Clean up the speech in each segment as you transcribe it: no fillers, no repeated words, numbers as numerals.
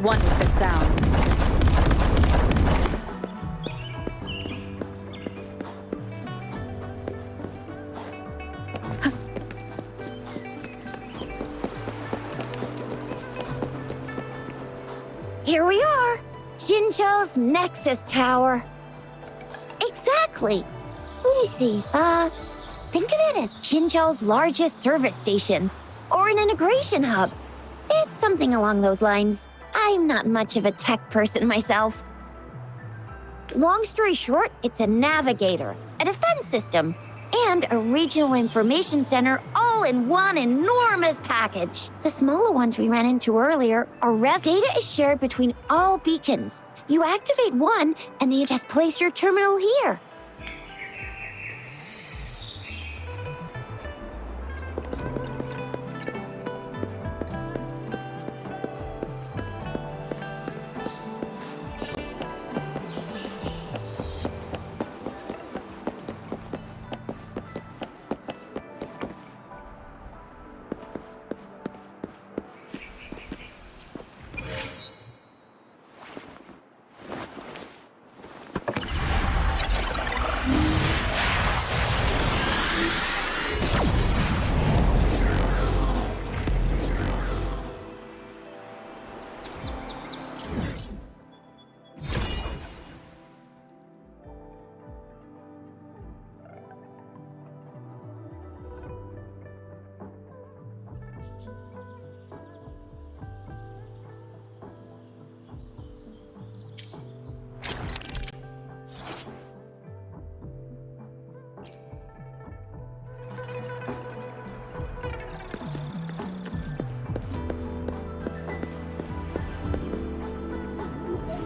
one with the sounds. Here we are, Jinzhou's Nexus Tower. Exactly. Let me see, think of it as Jinzhou's largest service station, or an integration hub. It's something along those lines. I'm not much of a tech person myself. Long story short, it's a navigator, a defense system, and a regional information center all in one enormous package. The smaller ones we ran into earlier are data is shared between all beacons. You activate one, and then you just place your terminal here.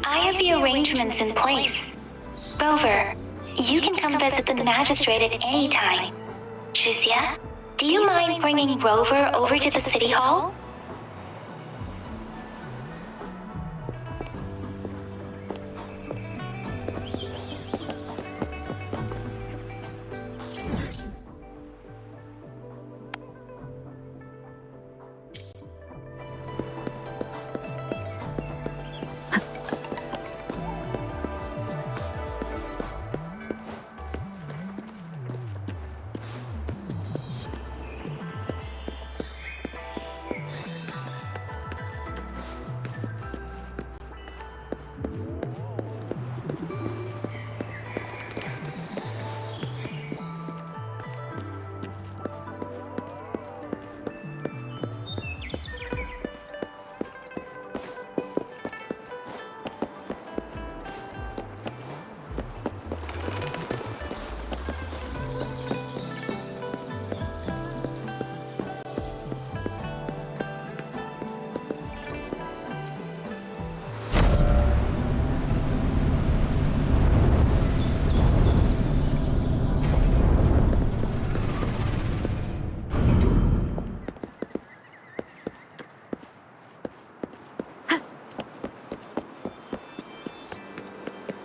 I have the arrangements in place. Rover, you can come visit the magistrate at any time. Shuzia, do you mind bringing Rover over to the city hall?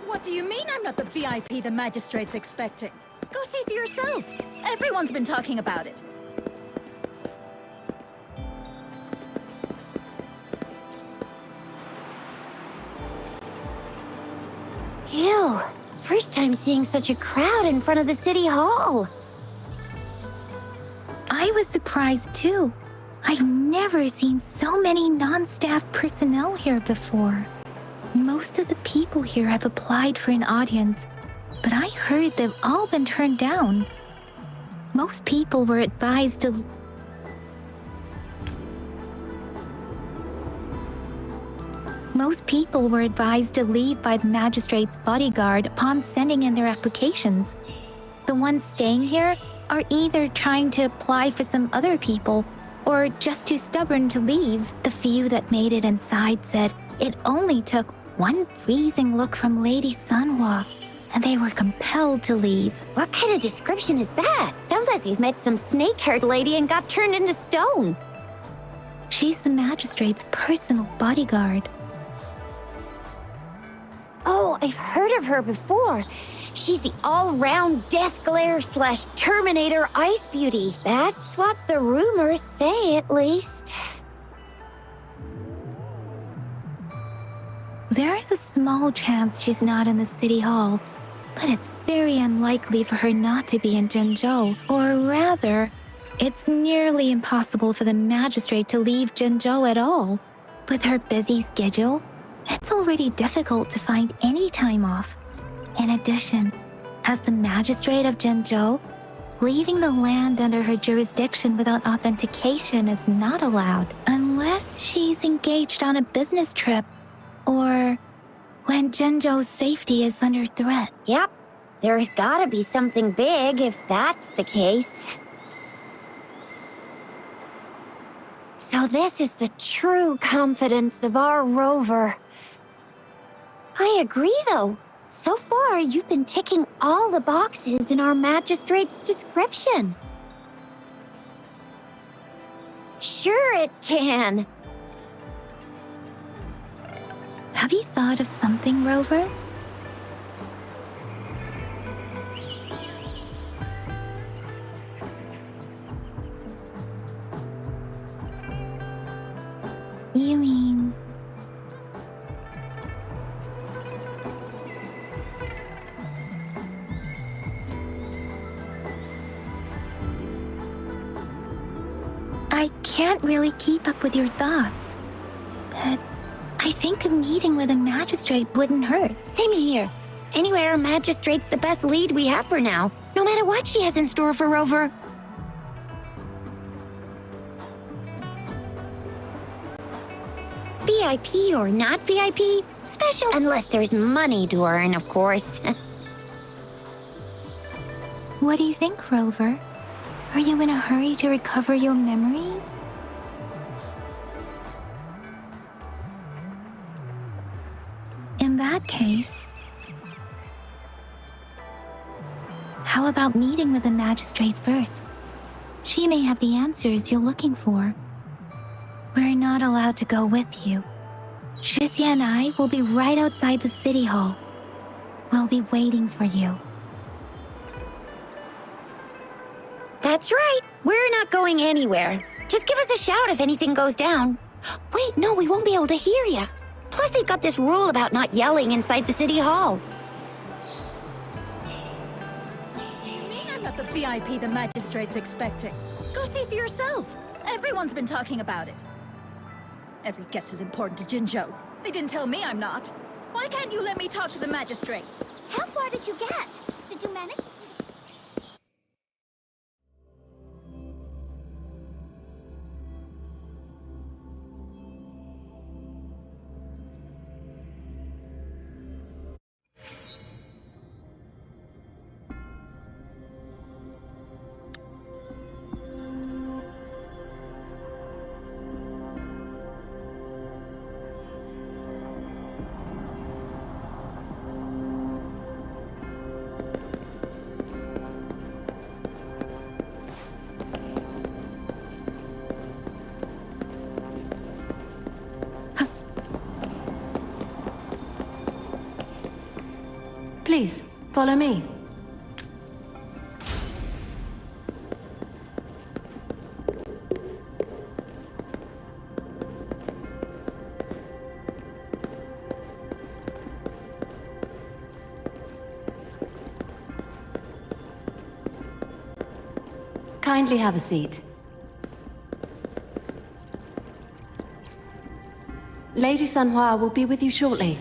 What do you mean I'm not the VIP the magistrate's expecting? Go see for yourself. Everyone's been talking about it. Ew, first time seeing such a crowd in front of the city hall. I was surprised too. I've never seen so many non-staff personnel here before. Most of the people here have applied for an audience, but I heard they've all been turned down. Most people were advised to leave by the magistrate's bodyguard upon sending in their applications. The ones staying here are either trying to apply for some other people or just too stubborn to leave. The few that made it inside said it only took one freezing look from Lady Sanhua, and they were compelled to leave. What kind of description is that? Sounds like you've met some snake-haired lady and got turned into stone. She's the magistrate's personal bodyguard. Oh, I've heard of her before. She's the all-round Death Glare / Terminator Ice Beauty. That's what the rumors say, at least. There is a small chance she's not in the city hall, but it's very unlikely for her not to be in Jinzhou. Or rather, it's nearly impossible for the magistrate to leave Jinzhou at all. With her busy schedule, it's already difficult to find any time off. In addition, as the magistrate of Jinzhou, leaving the land under her jurisdiction without authentication is not allowed unless she's engaged on a business trip or when Jinzhou's safety is under threat. Yep, there's gotta be something big if that's the case. So this is the true confidence of our rover. I agree, though. So far, you've been ticking all the boxes in our magistrate's description. Sure it can. Have you thought of something, Rover? You mean... I can't really keep up with your thoughts, but I think a meeting with a magistrate wouldn't hurt. Same here. Anyway, our magistrate's the best lead we have for now, no matter what she has in store for Rover. VIP or not VIP, special unless there's money to earn, of course. What do you think, Rover? Are you in a hurry to recover your memories? In that case, how about meeting with the magistrate first? She may have the answers you're looking for. We're not allowed to go with you. Shixia and I will be right outside the city hall. We'll be waiting for you. That's right. We're not going anywhere. Just give us a shout if anything goes down. Wait, no, we won't be able to hear you. Plus, they've got this rule about not yelling inside the city hall. You mean I'm not the VIP the magistrate's expecting? Go see for yourself. Everyone's been talking about it. Every guest is important to Jinzhou. They didn't tell me I'm not. Why can't you let me talk to the magistrate? How far did you get? Did you manage to... Please, follow me. Kindly have a seat. Lady Sanhua will be with you shortly.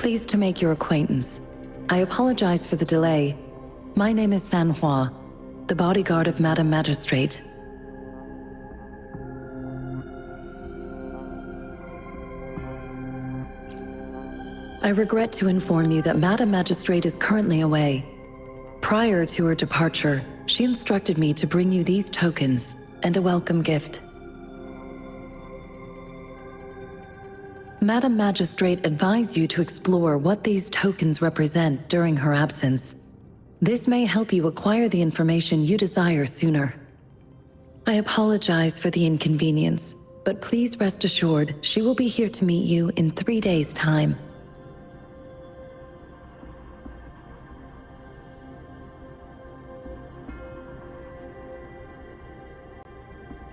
Pleased to make your acquaintance. I apologize for the delay. My name is Sanhua, the bodyguard of Madam Magistrate. I regret to inform you that Madam Magistrate is currently away. Prior to her departure, she instructed me to bring you these tokens and a welcome gift. Madam Magistrate advised you to explore what these tokens represent during her absence. This may help you acquire the information you desire sooner. I apologize for the inconvenience, but please rest assured she will be here to meet you in 3 days' time.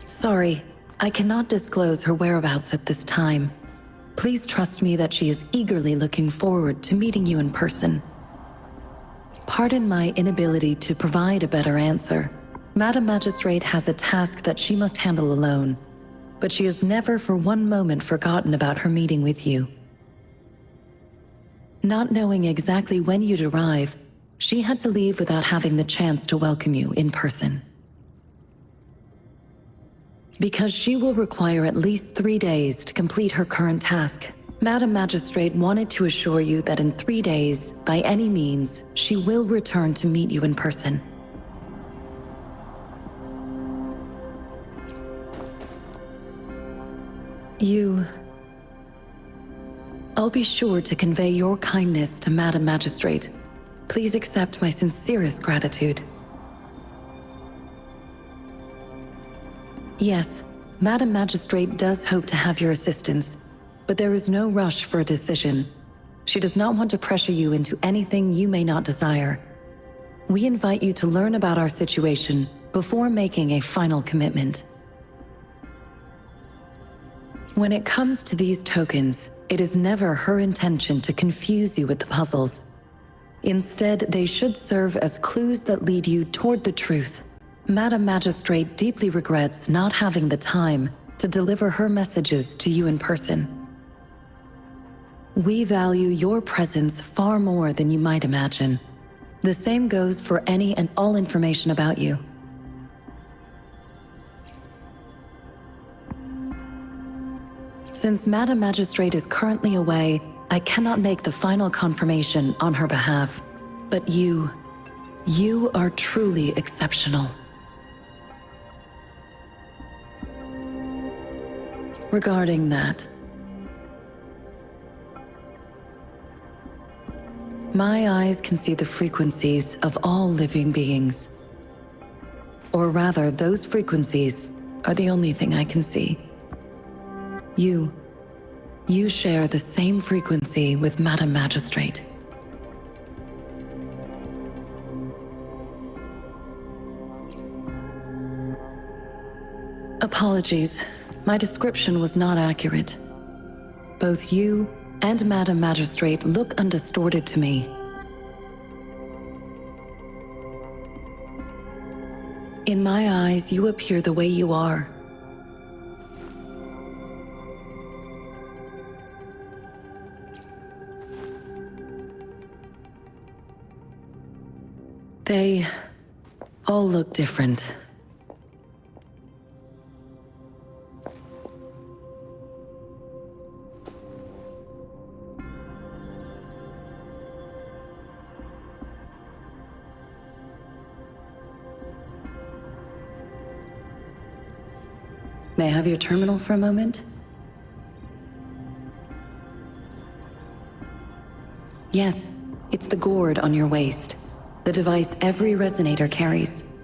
Sorry, I cannot disclose her whereabouts at this time. Please trust me that she is eagerly looking forward to meeting you in person. Pardon my inability to provide a better answer. Madam Magistrate has a task that she must handle alone, but she has never for one moment forgotten about her meeting with you. Not knowing exactly when you'd arrive, she had to leave without having the chance to welcome you in person. Because she will require at least 3 days to complete her current task, Madam Magistrate wanted to assure you that in 3 days, by any means, she will return to meet you in person. I'll be sure to convey your kindness to Madam Magistrate. Please accept my sincerest gratitude. Yes, Madam Magistrate does hope to have your assistance, but there is no rush for a decision. She does not want to pressure you into anything you may not desire. We invite you to learn about our situation before making a final commitment. When it comes to these tokens, it is never her intention to confuse you with the puzzles. Instead, they should serve as clues that lead you toward the truth. Madam Magistrate deeply regrets not having the time to deliver her messages to you in person. We value your presence far more than you might imagine. The same goes for any and all information about you. Since Madam Magistrate is currently away, I cannot make the final confirmation on her behalf. But you are truly exceptional. Regarding that, my eyes can see the frequencies of all living beings. Or rather, those frequencies are the only thing I can see. You share the same frequency with Madam Magistrate. Apologies. My description was not accurate. Both you and Madam Magistrate look undistorted to me. In my eyes, you appear the way you are. They all look different. May I have your terminal for a moment? Yes, it's the gourd on your waist, the device every resonator carries.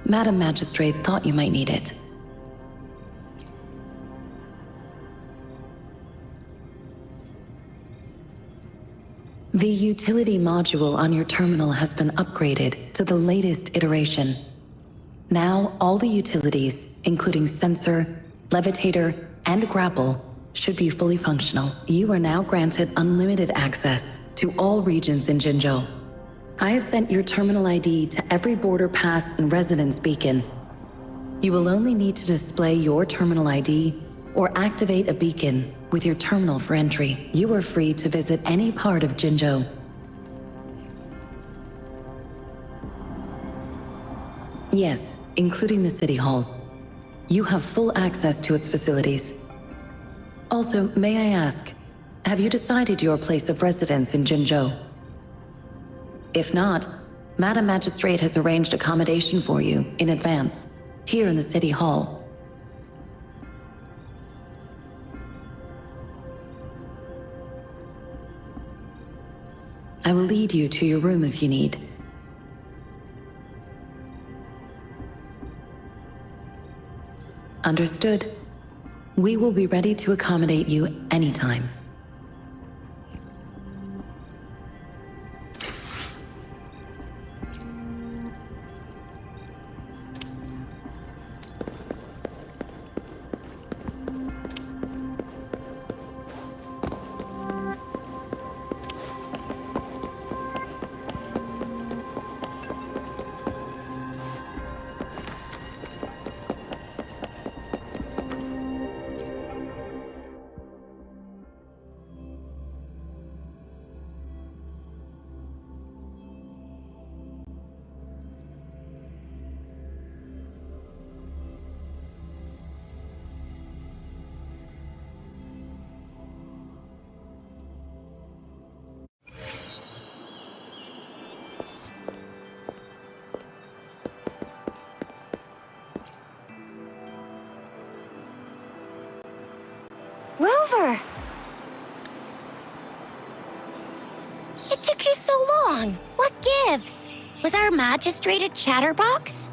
Madam Magistrate thought you might need it. The utility module on your terminal has been upgraded to the latest iteration. Now, all the utilities, including sensor, levitator, and grapple, should be fully functional. You are now granted unlimited access to all regions in Jinzhou. I have sent your terminal ID to every border pass and residence beacon. You will only need to display your terminal ID or activate a beacon with your terminal for entry. You are free to visit any part of Jinzhou. Yes, including the City Hall. You have full access to its facilities. Also, may I ask, have you decided your place of residence in Jinzhou? If not, Madam Magistrate has arranged accommodation for you in advance, here in the City Hall. I will lead you to your room if you need. Understood. We will be ready to accommodate you anytime. Rover! It took you so long. What gives? Was our magistrate a chatterbox?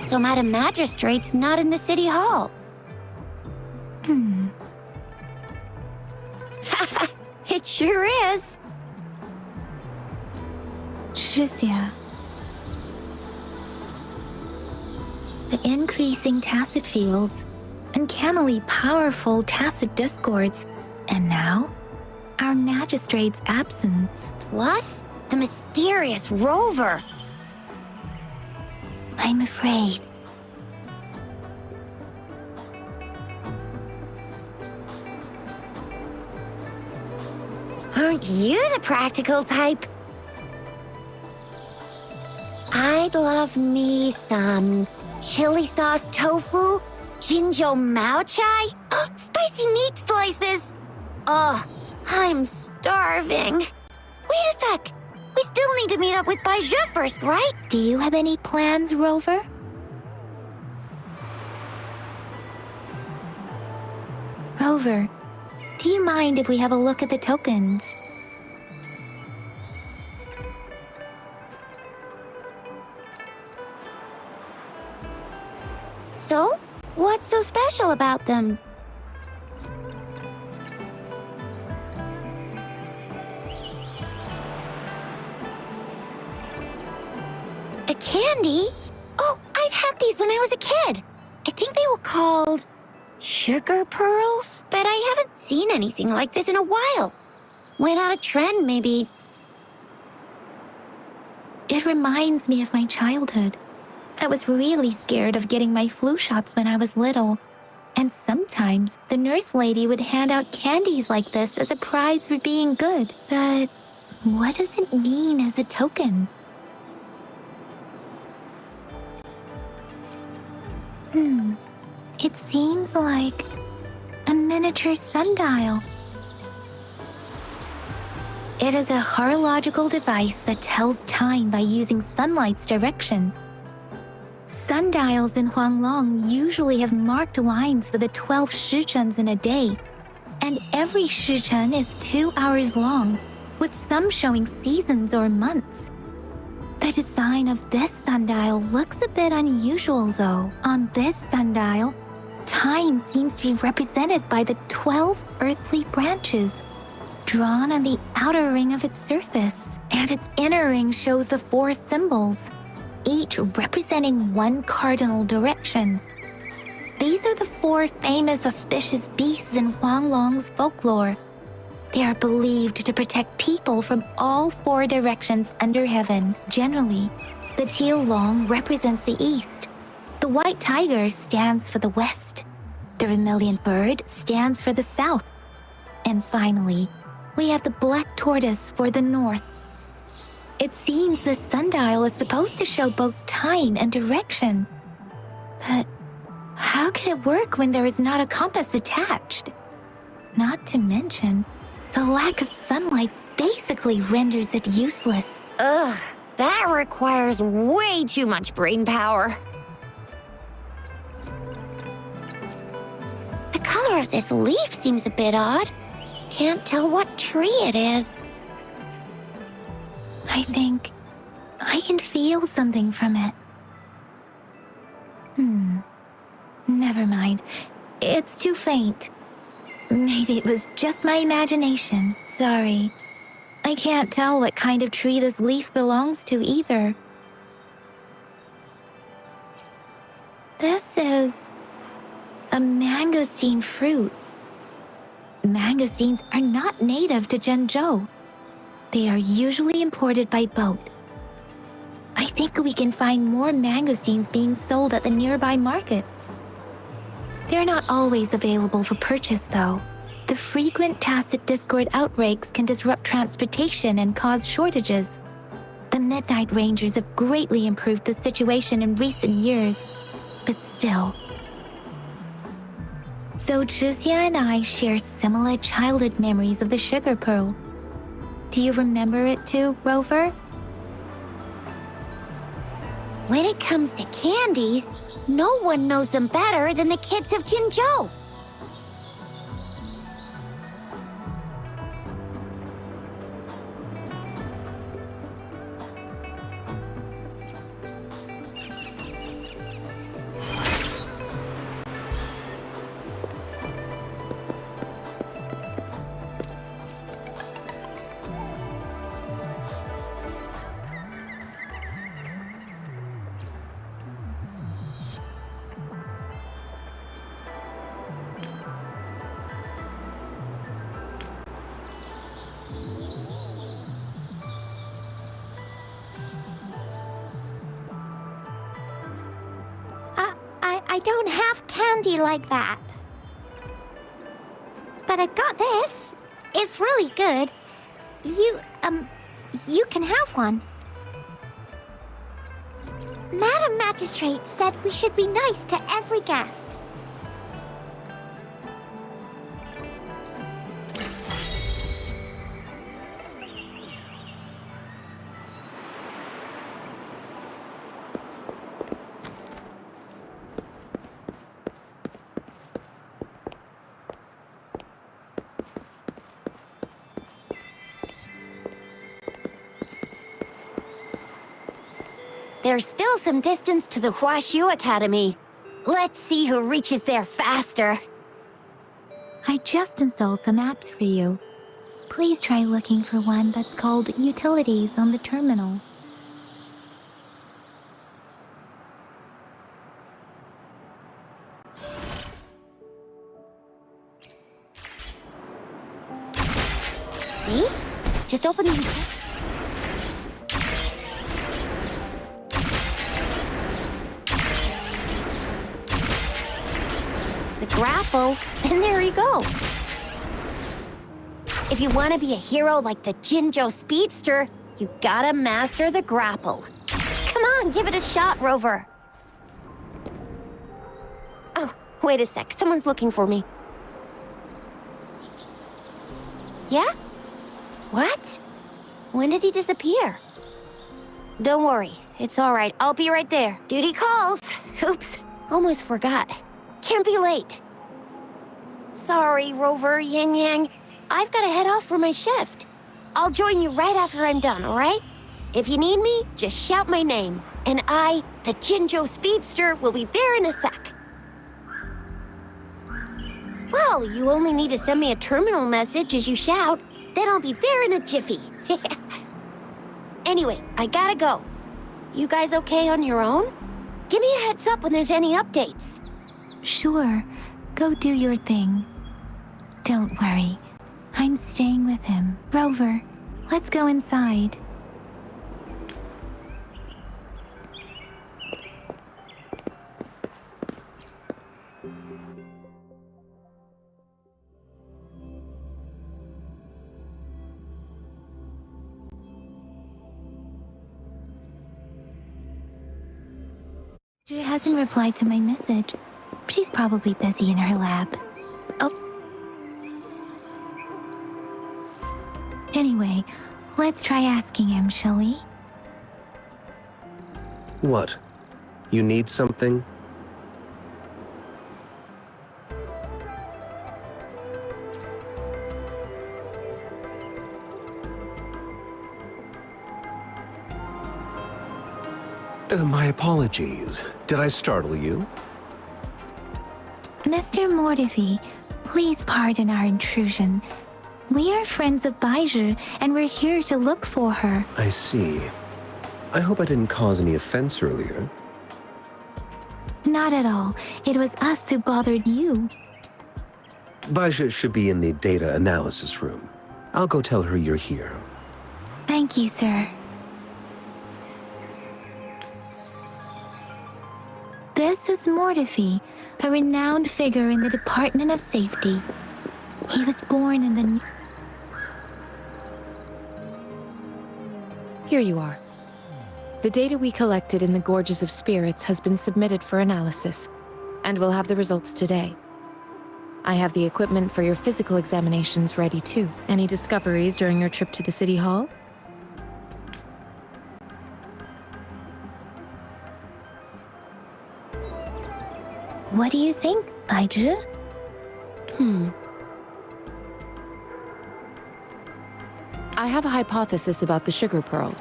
So Madam Magistrate's not in the City Hall. It sure is. Shuzia. The increasing tacit fields, uncannily powerful tacit discords, and now, our magistrate's absence. Plus, the mysterious Rover. I'm afraid. Aren't you the practical type? I'd love me some chili sauce tofu, Jinzhou Mao Chai, spicy meat slices. Ugh, I'm starving. Wait a sec. We still need to meet up with Baizhe first, right? Do you have any plans, Rover? Rover, do you mind if we have a look at the tokens? So, what's so special about them? A candy? Oh, I've had these when I was a kid. I think they were called sugar pearls, but I haven't seen anything like this in a while. Went out of trend, maybe. It reminds me of my childhood. I was really scared of getting my flu shots when I was little. And sometimes the nurse lady would hand out candies like this as a prize for being good. But what does it mean as a token? It seems like a miniature sundial. It is a horological device that tells time by using sunlight's direction. Sundials in Huanglong usually have marked lines for the 12 shichens in a day, and every shichen is 2 hours long, with some showing seasons or months. The design of this sundial looks a bit unusual, though. On this sundial, time seems to be represented by the 12 earthly branches, drawn on the outer ring of its surface, and its inner ring shows the 4 symbols, each representing one cardinal direction. These are the 4 famous auspicious beasts in Huanglong's folklore. They are believed to protect people from all 4 directions under heaven. Generally, the teal long represents the east, the white tiger stands for the west, the vermilion bird stands for the south, And finally, we have the black tortoise for the north. It seems the sundial is supposed to show both time and direction. But how can it work when there is not a compass attached? Not to mention, the lack of sunlight basically renders it useless. Ugh, that requires way too much brain power. The color of this leaf seems a bit odd. Can't tell what tree it is. I think I can feel something from it. Never mind. It's too faint. Maybe it was just my imagination. Sorry. I can't tell what kind of tree this leaf belongs to either. This is a mangosteen fruit. Mangosteens are not native to Zhengzhou. They are usually imported by boat. I think we can find more mangosteens being sold at the nearby markets. They're not always available for purchase, though. The frequent tacit discord outbreaks can disrupt transportation and cause shortages. The Midnight Rangers have greatly improved the situation in recent years, but still. So Zhixia and I share similar childhood memories of the sugar pearl. Do you remember it too, Rover? When it comes to candies, no one knows them better than the kids of Jinzhou. I don't have candy like that. But I got this. It's really good. You can have one. Madam Magistrate said we should be nice to every guest. There's still some distance to the Huaxiu Academy. Let's see who reaches there faster. I just installed some apps for you. Please try looking for one that's called Utilities on the terminal. See? Just open the... grapple, and there you go. If you want to be a hero like the Jinzhou Speedster, you gotta master the grapple. Come on, give it a shot, Rover. Oh, wait a sec. Someone's looking for me. Yeah? What? When did he disappear? Don't worry. It's all right. I'll be right there. Duty calls. Oops. Almost forgot. Can't be late. Sorry, Rover, Yang Yang. I've got to head off for my shift. I'll join you right after I'm done, all right? If you need me, just shout my name. And I, the Jinzhou Speedster, will be there in a sec. Well, you only need to send me a terminal message as you shout. Then I'll be there in a jiffy. Anyway, I gotta go. You guys okay on your own? Give me a heads up when there's any updates. Sure, go do your thing. Don't worry, I'm staying with him. Rover, let's go inside. She hasn't replied to my message. She's probably busy in her lab. Oh. Anyway, let's try asking him, shall we? What? You need something? My apologies. Did I startle you? Mr. Mortifi, please pardon our intrusion. We are friends of Baiju, and we're here to look for her. I see. I hope I didn't cause any offense earlier. Not at all. It was us who bothered you. Baja should be in the data analysis room. I'll go tell her you're here. Thank you, sir. This is Mortifi, a renowned figure in the Department of Safety. He was born in the... Here you are. The data we collected in the Gorges of Spirits has been submitted for analysis, and we'll have the results today. I have the equipment for your physical examinations ready too. Any discoveries during your trip to the City Hall? What do you think, Baiju? I have a hypothesis about the sugar pearl,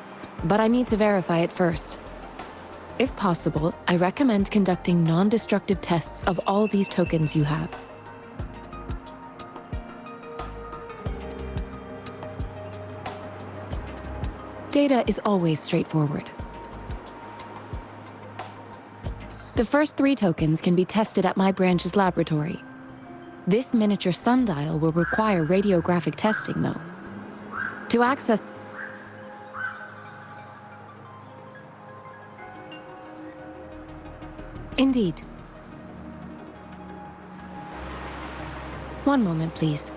but I need to verify it first. If possible, I recommend conducting non-destructive tests of all these tokens you have. Data is always straightforward. The first 3 tokens can be tested at my branch's laboratory. This miniature sundial will require radiographic testing, though. To access... Indeed. One moment, please.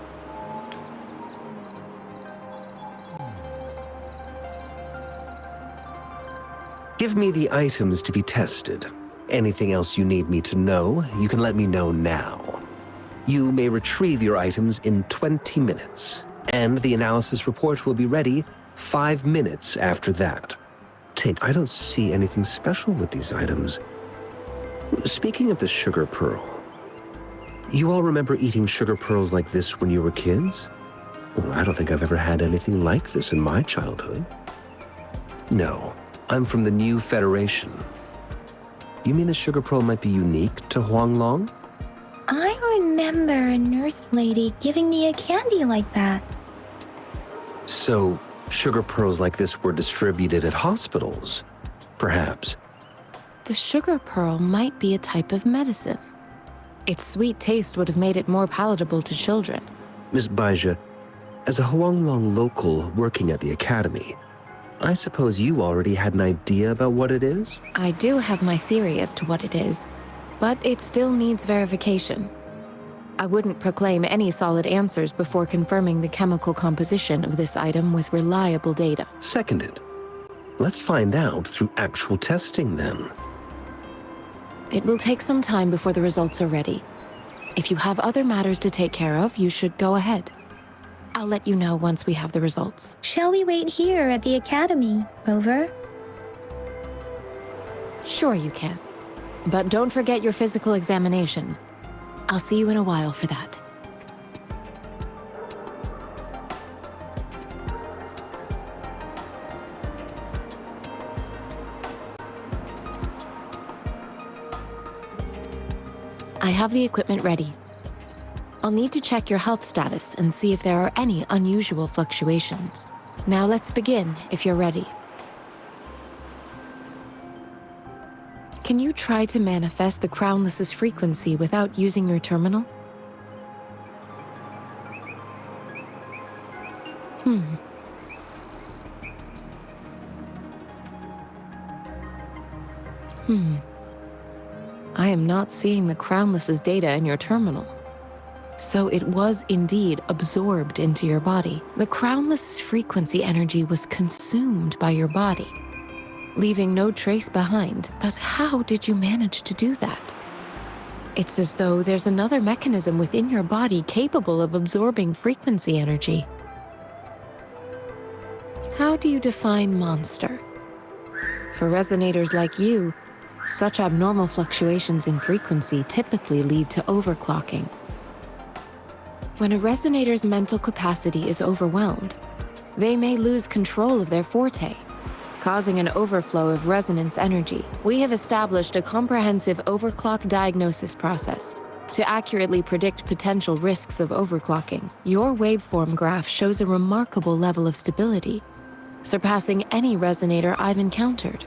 Give me the items to be tested. Anything else you need me to know, you can let me know now. You may retrieve your items in 20 minutes, and the analysis report will be ready 5 minutes after that. I don't see anything special with these items. Speaking of the sugar pearl, you all remember eating sugar pearls like this when you were kids? Well, I don't think I've ever had anything like this in my childhood. No, I'm from the New Federation. You mean the sugar pearl might be unique to Huanglong? I remember a nurse lady giving me a candy like that. So, sugar pearls like this were distributed at hospitals, perhaps. The sugar pearl might be a type of medicine. Its sweet taste would have made it more palatable to children. Miss Baija, as a Huanglong local working at the academy, I suppose you already had an idea about what it is? I do have my theory as to what it is, but it still needs verification. I wouldn't proclaim any solid answers before confirming the chemical composition of this item with reliable data. Seconded. Let's find out through actual testing then. It will take some time before the results are ready. If you have other matters to take care of, you should go ahead. I'll let you know once we have the results. Shall we wait here at the academy, Rover? Sure you can. But don't forget your physical examination. I'll see you in a while for that. I have the equipment ready. I'll need to check your health status and see if there are any unusual fluctuations. Now let's begin, if you're ready. Can you try to manifest the Crownless's frequency without using your terminal? I am not seeing the Crownless's data in your terminal. So it was indeed absorbed into your body. The Crownless's frequency energy was consumed by your body. leaving no trace behind. But how did you manage to do that? It's as though there's another mechanism within your body capable of absorbing frequency energy. How do you define monster? For resonators like you, such abnormal fluctuations in frequency typically lead to overclocking. When a resonator's mental capacity is overwhelmed, they may lose control of their forte, causing an overflow of resonance energy. We have established a comprehensive overclock diagnosis process to accurately predict potential risks of overclocking. Your waveform graph shows a remarkable level of stability, surpassing any resonator I've encountered.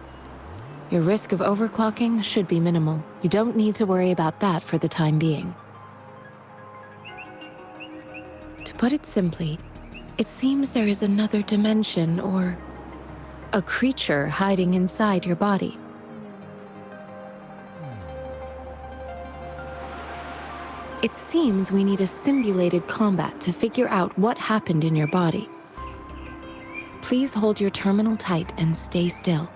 Your risk of overclocking should be minimal. You don't need to worry about that for the time being. To put it simply, it seems there is another dimension or a creature hiding inside your body. It seems we need a simulated combat to figure out what happened in your body. Please hold your terminal tight and stay still.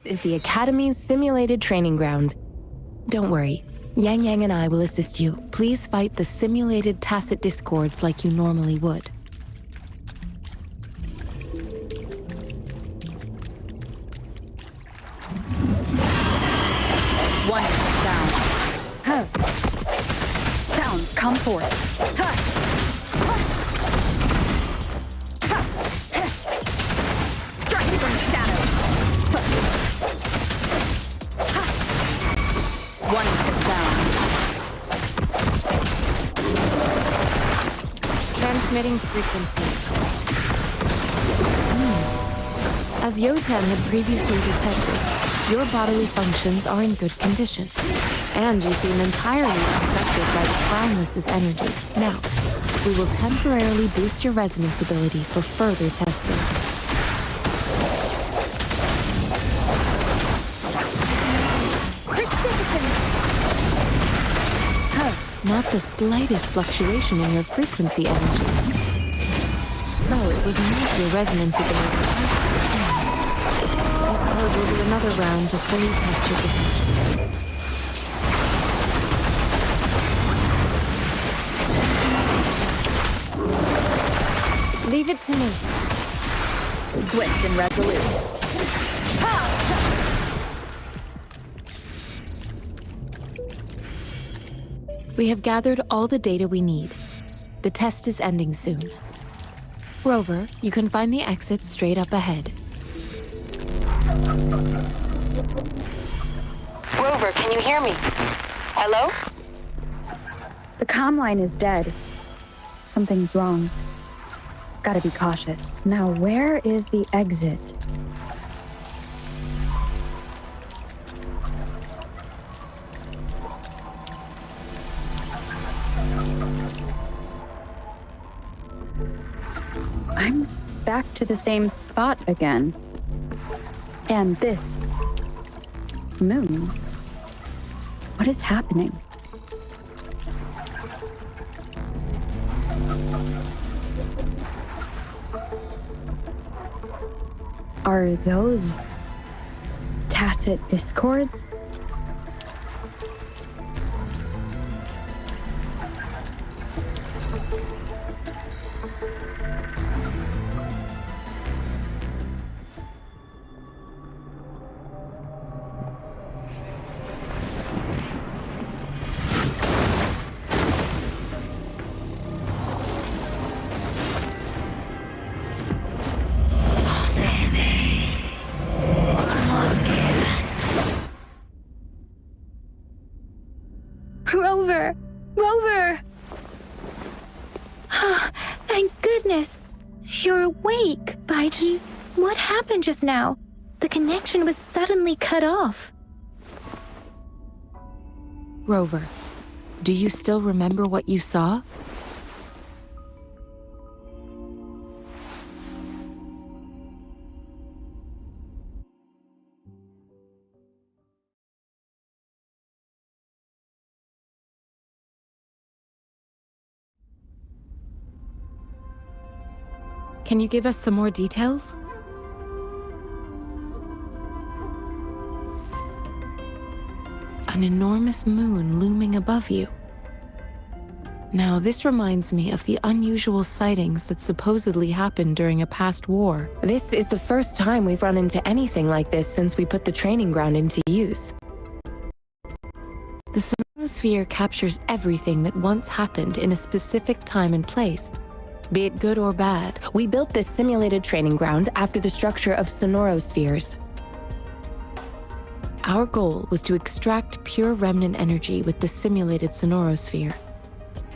This is the Academy's simulated training ground. Don't worry, Yang Yang and I will assist you. Please fight the simulated tacit discords like you normally would. One sound. Huh. Sounds come forth. Huh. Huh. Huh. Strike from the shadow. Huh. Huh. One sound. Transmitting frequency. As Yotan had previously detected, your bodily functions are in good condition, and you seem entirely unaffected by the Crownless's energy. Now, we will temporarily boost your resonance ability for further testing. Not the slightest fluctuation in your frequency energy. So it was not your resonance ability. I suppose we'll do another round to fully test your potential. Leave it to me. Swift and resolute. We have gathered all the data we need. The test is ending soon. Rover, you can find the exit straight up ahead. Rover, can you hear me? Hello? The comm line is dead. Something's wrong. Gotta be cautious. Now, where is the exit? I'm back to the same spot again. And this moon. What is happening? Are those tacit discords? Rover! Rover! Ah, thank goodness! You're awake, Baijin. What happened just now? The connection was suddenly cut off. Rover, do you still remember what you saw? Can you give us some more details? An enormous moon looming above you. Now, this reminds me of the unusual sightings that supposedly happened during a past war. This is the first time we've run into anything like this since we put the training ground into use. The sonosphere captures everything that once happened in a specific time and place, be it good or bad. We built this simulated training ground after the structure of sonorospheres. Our goal was to extract pure remnant energy with the simulated sonorosphere.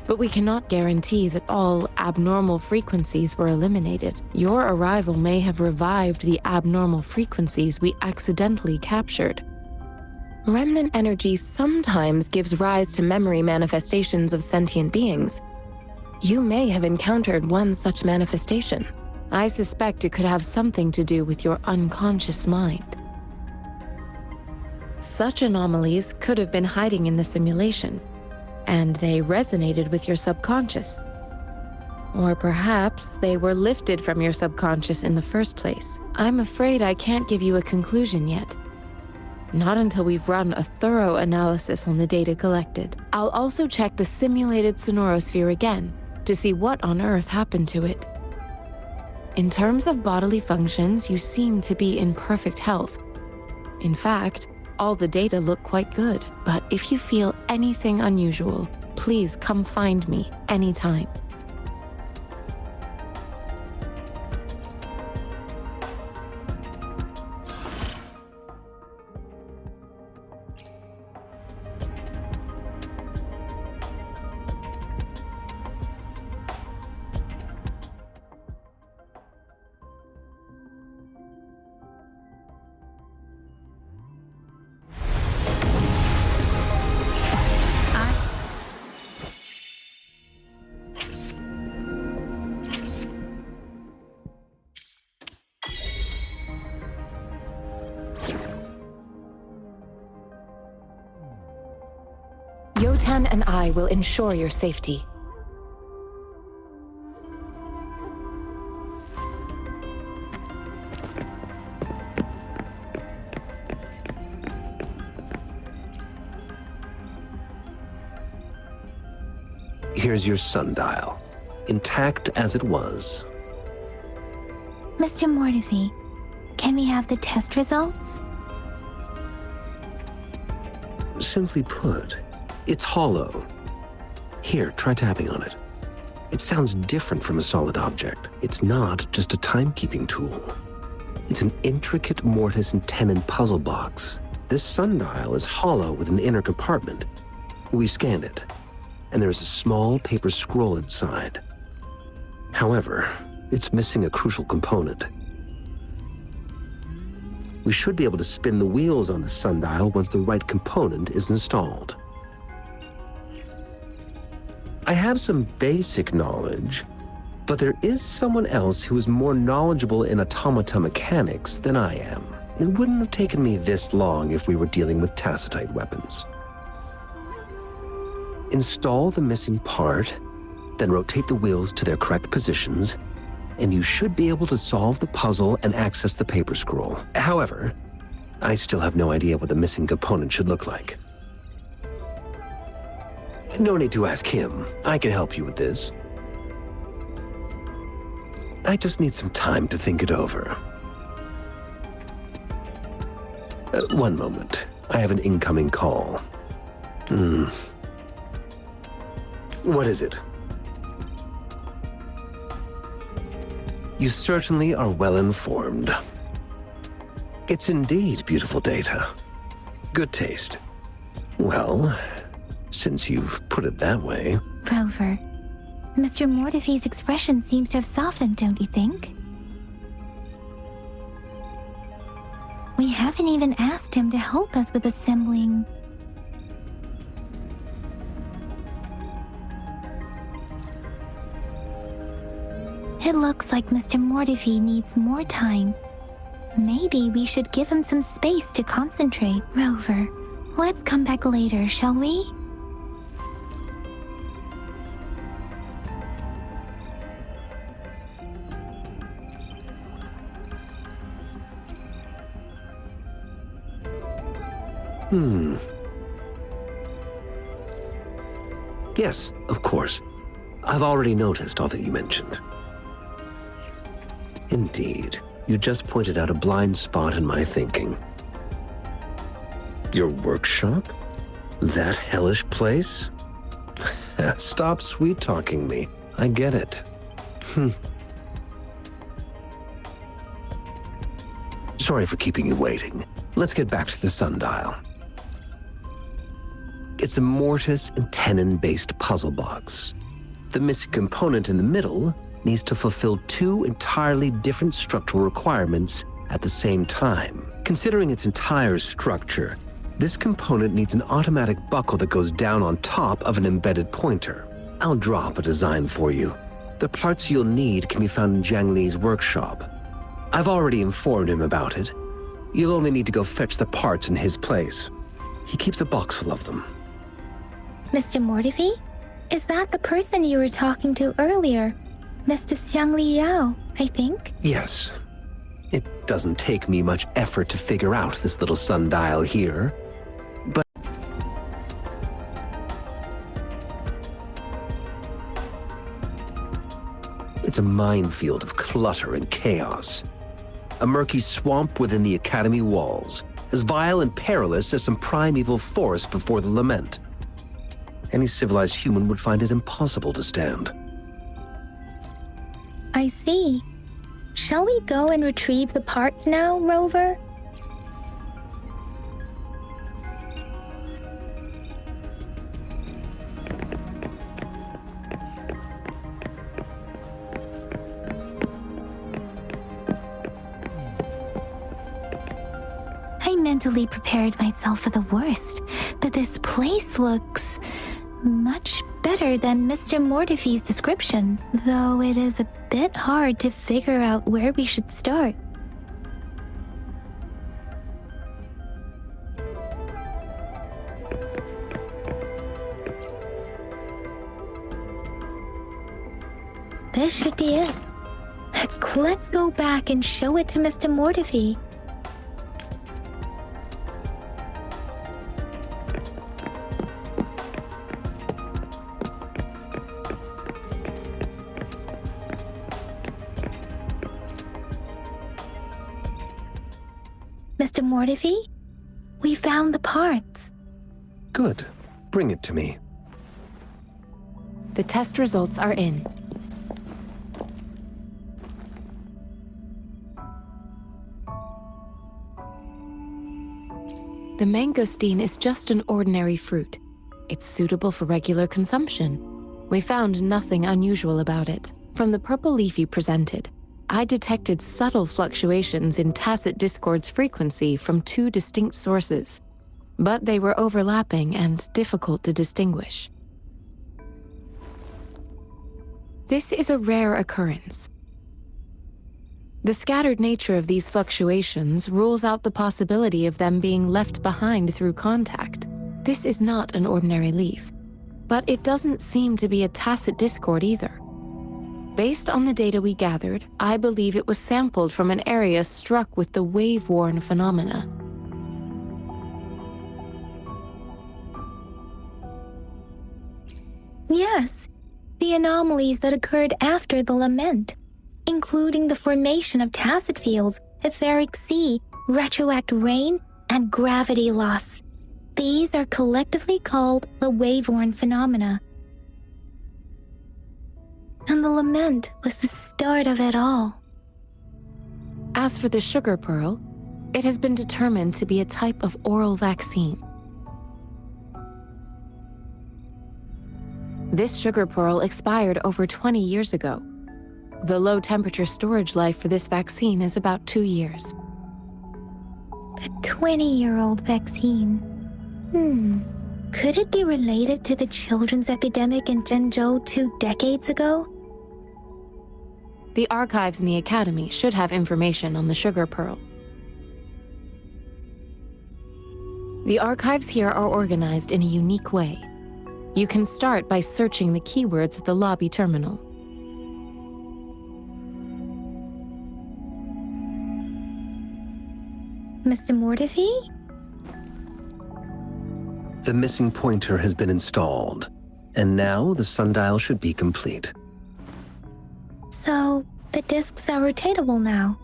But we cannot guarantee that all abnormal frequencies were eliminated. Your arrival may have revived the abnormal frequencies we accidentally captured. Remnant energy sometimes gives rise to memory manifestations of sentient beings. You may have encountered one such manifestation. I suspect it could have something to do with your unconscious mind. Such anomalies could have been hiding in the simulation, and they resonated with your subconscious. Or perhaps they were lifted from your subconscious in the first place. I'm afraid I can't give you a conclusion yet. Not until we've run a thorough analysis on the data collected. I'll also check the simulated sonorosphere again to see what on earth happened to it. In terms of bodily functions, you seem to be in perfect health. In fact, all the data look quite good. But if you feel anything unusual, please come find me anytime. Yotan and I will ensure your safety. Here's your sundial, intact as it was. Mr. Mortefi, can we have the test results? Simply put, it's hollow. Here, try tapping on it. It sounds different from a solid object. It's not just a timekeeping tool. It's an intricate mortise and tenon puzzle box. This sundial is hollow with an inner compartment. We scanned it, and there is a small paper scroll inside. However, it's missing a crucial component. We should be able to spin the wheels on the sundial once the right component is installed. I have some basic knowledge, but there is someone else who is more knowledgeable in automata mechanics than I am. It wouldn't have taken me this long if we were dealing with tacitite weapons. Install the missing part, then rotate the wheels to their correct positions, and you should be able to solve the puzzle and access the paper scroll. However, I still have no idea what the missing component should look like. No need to ask him. I can help you with this. I just need some time to think it over. One moment. I have an incoming call. What is it? You certainly are well informed. It's indeed beautiful data. Good taste. Well, since you've put it that way... Rover, Mr. Mortefi's expression seems to have softened, don't you think? We haven't even asked him to help us with assembling... It looks like Mr. Mortefi needs more time. Maybe we should give him some space to concentrate. Rover, let's come back later, shall we? Yes, of course. I've already noticed all that you mentioned. Indeed, you just pointed out a blind spot in my thinking. Your workshop? That hellish place? Stop sweet-talking me. I get it. Sorry for keeping you waiting. Let's get back to the sundial. It's a mortise and tenon-based puzzle box. The missing component in the middle needs to fulfill two entirely different structural requirements at the same time. Considering its entire structure, this component needs an automatic buckle that goes down on top of an embedded pointer. I'll drop a design for you. The parts you'll need can be found in Jiang Li's workshop. I've already informed him about it. You'll only need to go fetch the parts in his place. He keeps a box full of them. Mr. Mortifi? Is that the person you were talking to earlier? Mr. Xiang Li Yao, I think? Yes. It doesn't take me much effort to figure out this little sundial here. But it's a minefield of clutter and chaos. A murky swamp within the Academy walls, as vile and perilous as some primeval forest before the lament. Any civilized human would find it impossible to stand. I see. Shall we go and retrieve the parts now, Rover? I mentally prepared myself for the worst, but this place looks much better than Mr. Mortifi's description, though it is a bit hard to figure out where we should start. This should be it. Let's go back and show it to Mr. Mortifi. Mr. Mortifi, we found the parts. Good. Bring it to me. The test results are in. The mangosteen is just an ordinary fruit. It's suitable for regular consumption. We found nothing unusual about it. From the purple leaf you presented, I detected subtle fluctuations in tacit discord's frequency from two distinct sources, but they were overlapping and difficult to distinguish. This is a rare occurrence. The scattered nature of these fluctuations rules out the possibility of them being left behind through contact. This is not an ordinary leaf, but it doesn't seem to be a tacit discord either. Based on the data we gathered, I believe it was sampled from an area struck with the wave-worn phenomena. Yes, the anomalies that occurred after the lament, including the formation of tacit fields, etheric sea, retroact rain, and gravity loss. These are collectively called the wave-worn phenomena. And the lament was the start of it all. As for the sugar pearl, it has been determined to be a type of oral vaccine. This sugar pearl expired over 20 years ago. The low-temperature storage life for this vaccine is about 2 years. A 20-year-old vaccine. Could it be related to the children's epidemic in Zhengzhou 2 decades ago? The archives in the Academy should have information on the sugar pearl. The archives here are organized in a unique way. You can start by searching the keywords at the lobby terminal. Mr. Mortifi? The missing pointer has been installed, and now the sundial should be complete. So, the discs are rotatable now.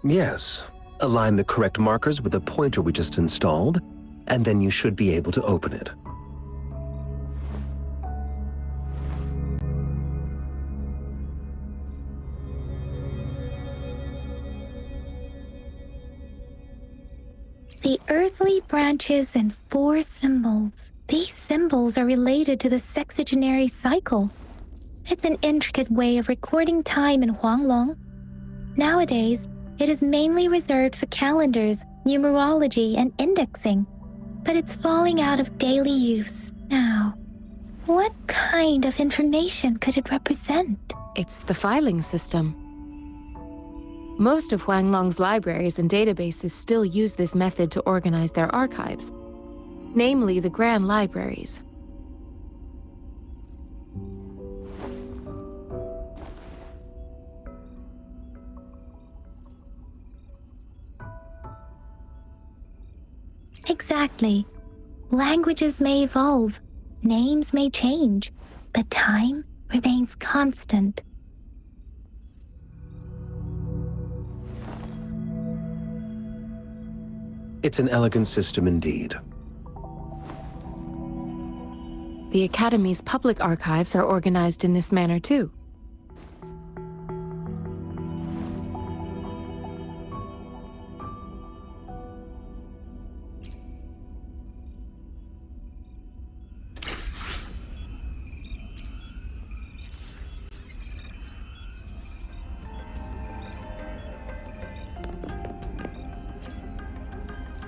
Yes. Align the correct markers with the pointer we just installed, and then you should be able to open it. The earthly branches and 4 symbols. These symbols are related to the sexagenary cycle. It's an intricate way of recording time in Huanglong. Nowadays, it is mainly reserved for calendars, numerology, and indexing, but it's falling out of daily use now. What kind of information could it represent? It's the filing system. Most of Huanglong's libraries and databases still use this method to organize their archives, namely the Grand Libraries. Exactly. Languages may evolve, names may change, but time remains constant. It's an elegant system indeed. The Academy's public archives are organized in this manner too.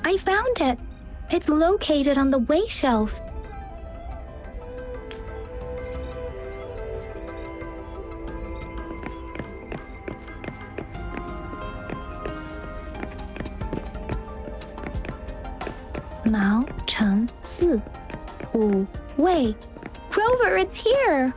I found it. It's located on the way shelf. Mao Cheng Si Wu Wei. Rover, it's here!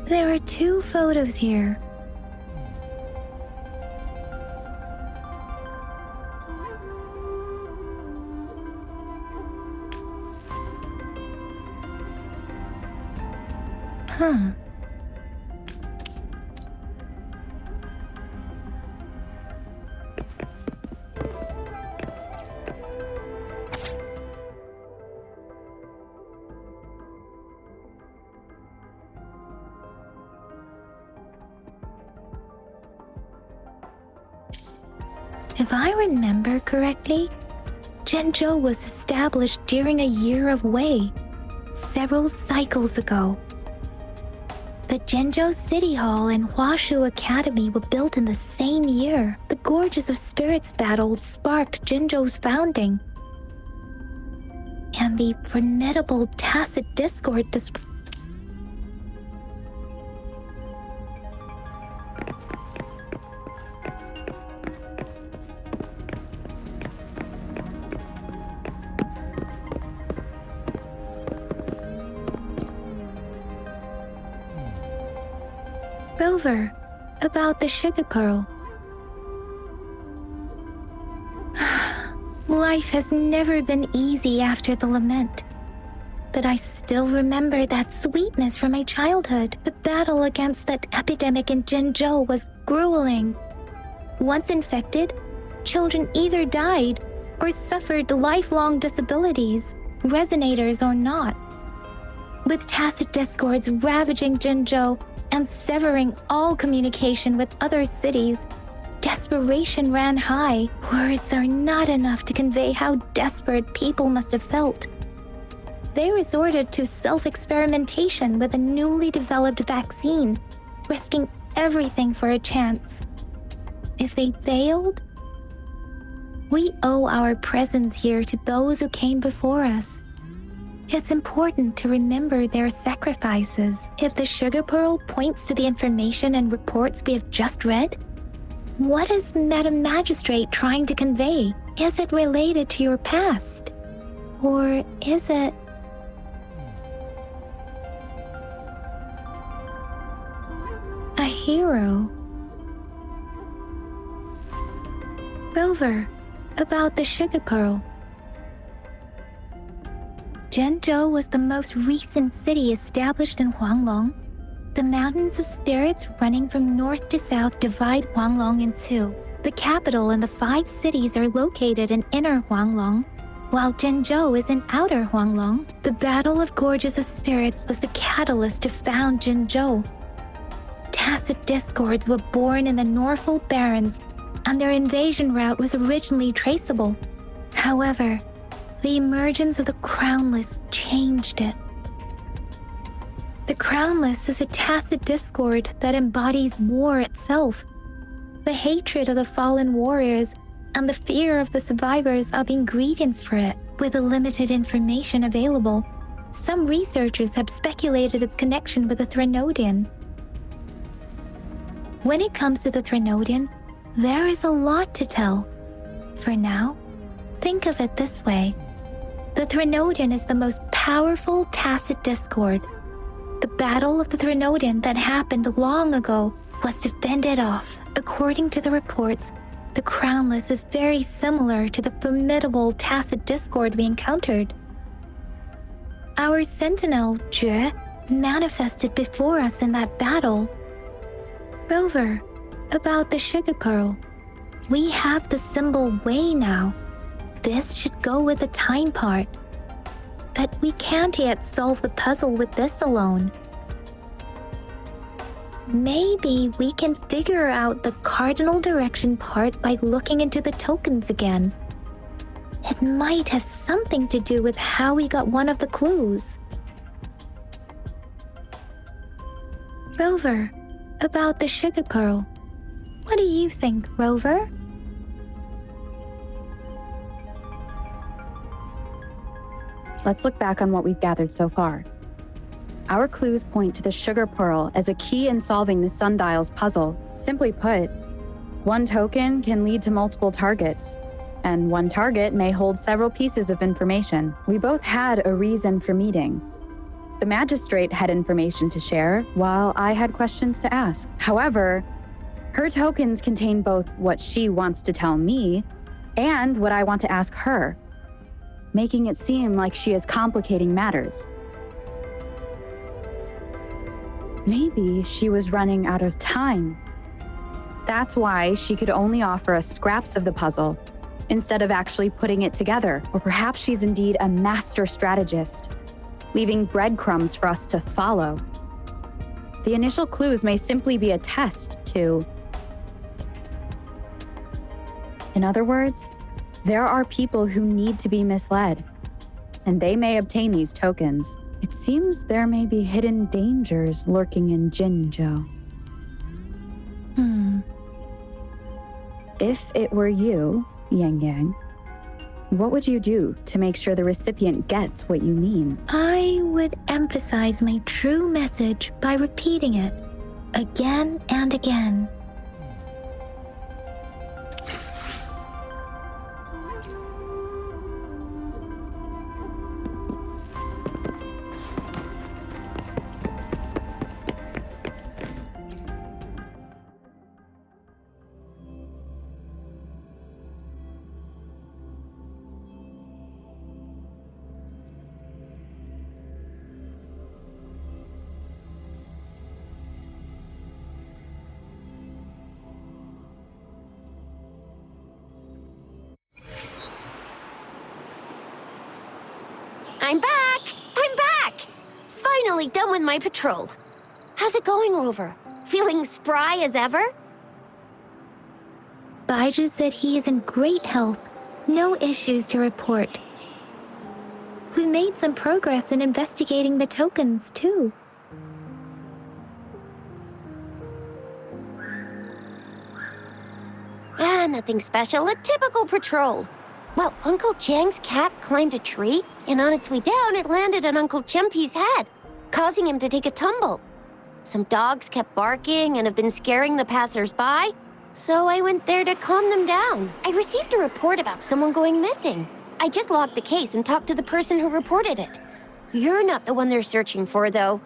There are 2 photos here. Huh. If I remember correctly, Zhenzhou was established during a year of Wei, several cycles ago. The Zhenzhou City Hall and Huashu Academy were built in the same year. The Gorges of Spirits battle sparked Zhenzhou's founding. And the formidable Tacit Discord Rover, about the sugar pearl. Life has never been easy after the lament. But I still remember that sweetness from my childhood. The battle against that epidemic in Zhenzhou was grueling. Once infected, children either died or suffered lifelong disabilities, resonators or not. With tacit discords ravaging Zhenzhou and severing all communication with other cities, desperation ran high. Words are not enough to convey how desperate people must have felt. They resorted to self-experimentation with a newly developed vaccine, risking everything for a chance. If they failed, We owe our presence here to those who came before us. It's important to remember their sacrifices. If the sugar pearl points to the information and reports we have just read, what is Madam Magistrate trying to convey? Is it related to your past? Or is it... a hero? Rover, about the sugar pearl. Zhenzhou was the most recent city established in Huanglong. The mountains of spirits running from north to south divide Huanglong in two. The capital and the 5 cities are located in inner Huanglong, while Zhenzhou is in outer Huanglong. The Battle of Gorges of Spirits was the catalyst to found Zhenzhou. Tacit discords were born in the Norfolk Barrens, and their invasion route was originally traceable. However, the emergence of the Crownless changed it. The Crownless is a tacit discord that embodies war itself. The hatred of the fallen warriors and the fear of the survivors are the ingredients for it. With the limited information available, some researchers have speculated its connection with the Threnodian. When it comes to the Threnodian, there is a lot to tell. For now, think of it this way. The Threnodian is the most powerful tacit discord. The Battle of the Threnodian that happened long ago was to fend it off. According to the reports, the Crownless is very similar to the formidable tacit discord we encountered. Our sentinel, Jue, manifested before us in that battle. Rover, about the sugar pearl. We have the symbol Wei now. This should go with the time part. But we can't yet solve the puzzle with this alone. Maybe we can figure out the cardinal direction part by looking into the tokens again. It might have something to do with how we got one of the clues. Rover, about the sugar pearl. What do you think, Rover? Let's look back on what we've gathered so far. Our clues point to the sugar pearl as a key in solving the sundial's puzzle. Simply put, one token can lead to multiple targets, and one target may hold several pieces of information. We both had a reason for meeting. The magistrate had information to share, while I had questions to ask. However, her tokens contain both what she wants to tell me and what I want to ask her, making it seem like she is complicating matters. Maybe she was running out of time. That's why she could only offer us scraps of the puzzle, instead of actually putting it together. Or perhaps she's indeed a master strategist, leaving breadcrumbs for us to follow. The initial clues may simply be a test to... In other words, there are people who need to be misled, and they may obtain these tokens. It seems there may be hidden dangers lurking in Jinzhou. If it were you, Yang Yang, what would you do to make sure the recipient gets what you mean? I would emphasize my true message by repeating it again and again. I'm back! I'm back! Finally done with my patrol. How's it going, Rover? Feeling spry as ever? Baiju said he is in great health, no issues to report. We made some progress in investigating the tokens, too. Nothing special. A typical patrol. Well, Uncle Chang's cat climbed a tree, and on its way down, it landed on Uncle Chempi's head, causing him to take a tumble. Some dogs kept barking and have been scaring the passers-by, so I went there to calm them down. I received a report about someone going missing. I just logged the case and talked to the person who reported it. You're not the one they're searching for, though.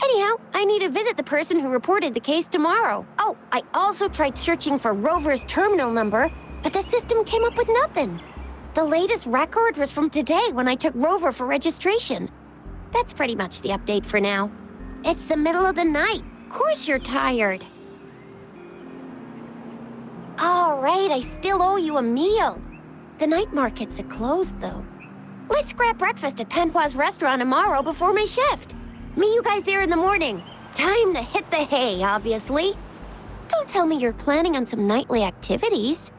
Anyhow, I need to visit the person who reported the case tomorrow. Oh, I also tried searching for Rover's terminal number, but the system came up with nothing. The latest record was from today when I took Rover for registration. That's pretty much the update for now. It's the middle of the night. Of course you're tired. All right, I still owe you a meal. The night markets are closed, though. Let's grab breakfast at Panhua's restaurant tomorrow before my shift. Meet you guys there in the morning. Time to hit the hay, obviously. Don't tell me you're planning on some nightly activities.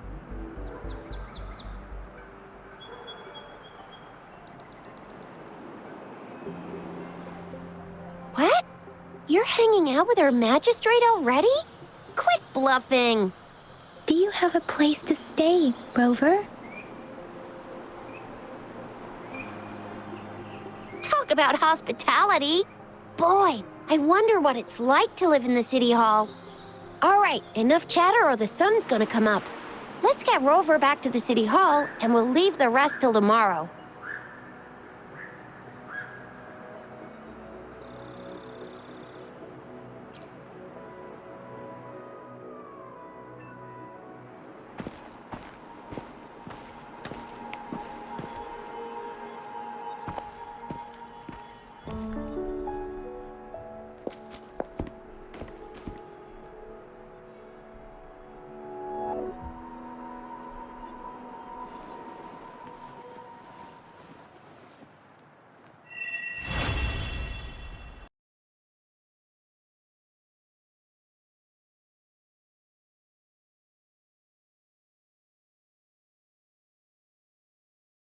What? You're hanging out with our magistrate already? Quit bluffing. Do you have a place to stay, Rover? Talk about hospitality. Boy, I wonder what it's like to live in the city hall. All right, enough chatter or the sun's gonna come up. Let's get Rover back to the city hall and we'll leave the rest till tomorrow.